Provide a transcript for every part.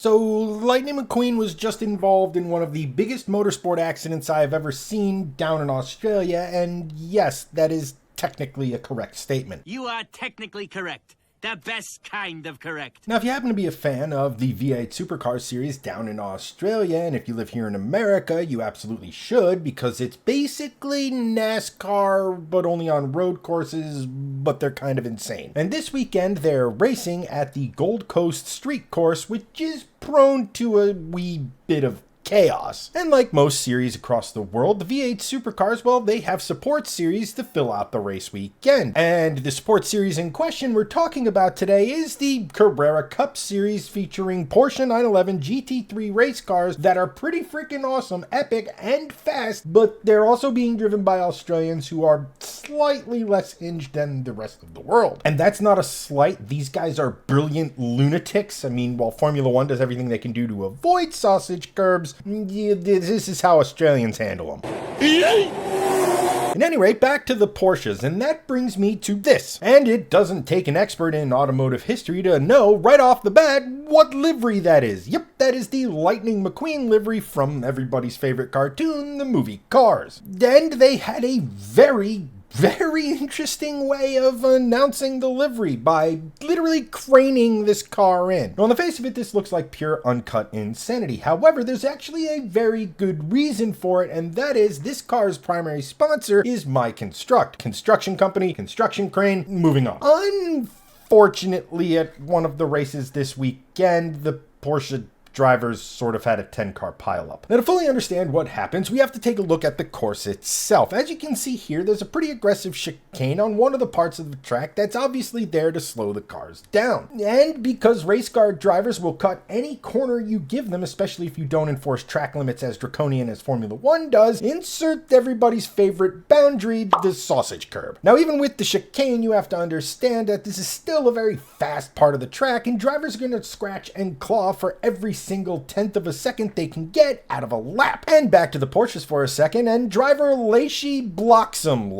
So, Lightning McQueen was just involved in one of the biggest motorsport accidents I have ever seen down in Australia, and yes, that is technically a correct statement. You are technically correct. The best kind of correct. Now, if you happen to be a fan of the V8 Supercar series down in Australia, and if you live here in America, you absolutely should, because it's basically NASCAR, but only on road courses, but they're kind of insane. And this weekend, they're racing at the Gold Coast Street Course, which is prone to a wee bit of chaos. And like most series across the world, the V8 Supercars, well, they have support series to fill out the race weekend. And the support series in question we're talking about today is the Carrera Cup Series, featuring Porsche 911 GT3 race cars that are pretty freaking awesome, epic, and fast, but they're also being driven by Australians who are slightly less hinged than the rest of the world. And that's not a slight. These guys are brilliant lunatics. I mean, while Formula One does everything they can do to avoid sausage curbs, yeah, this is how Australians handle them. At any rate, back to the Porsches, and that brings me to this. And it doesn't take an expert in automotive history to know right off the bat what livery that is. Yep, that is the Lightning McQueen livery from everybody's favorite cartoon, the movie Cars. And they had a very interesting way of announcing the livery by literally craning this car in. Now, on the face of it, this looks like pure uncut insanity. However, there's actually a very good reason for it, and that is this car's primary sponsor is My construction company, construction crane. Moving on. Unfortunately, at one of the races this weekend, the Porsche drivers sort of had a 10-car pileup. Now, to fully understand what happens, we have to take a look at the course itself. As you can see here, there's a pretty aggressive chicane on one of the parts of the track that's obviously there to slow the cars down. And because race car drivers will cut any corner you give them, especially if you don't enforce track limits as draconian as Formula One does, insert everybody's favorite boundary, the sausage curb. Now, even with the chicane, you have to understand that this is still a very fast part of the track, and drivers are going to scratch and claw for every single tenth of a second they can get out of a lap. And back to the Porsches for a second, and driver Lachi Bloxham.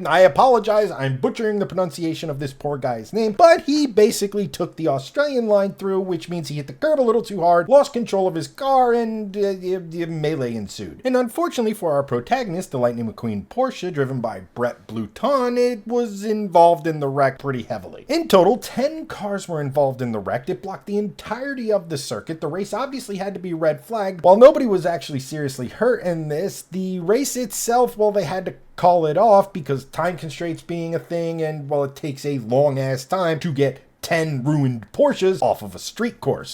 I apologize, I'm butchering the pronunciation of this poor guy's name, but he basically took the Australian line through, which means he hit the curb a little too hard, lost control of his car, and melee ensued. And unfortunately for our protagonist, the Lightning McQueen Porsche, driven by Brett Bluton, it was involved in the wreck pretty heavily. In total, 10 cars were involved in the wreck. It blocked the entirety of the circuit. The race obviously had to be red flagged. While nobody was actually seriously hurt in this, the race itself, well, they had to call it off because time constraints being a thing, and well, it takes a long ass time to get 10 ruined Porsches off of a street course.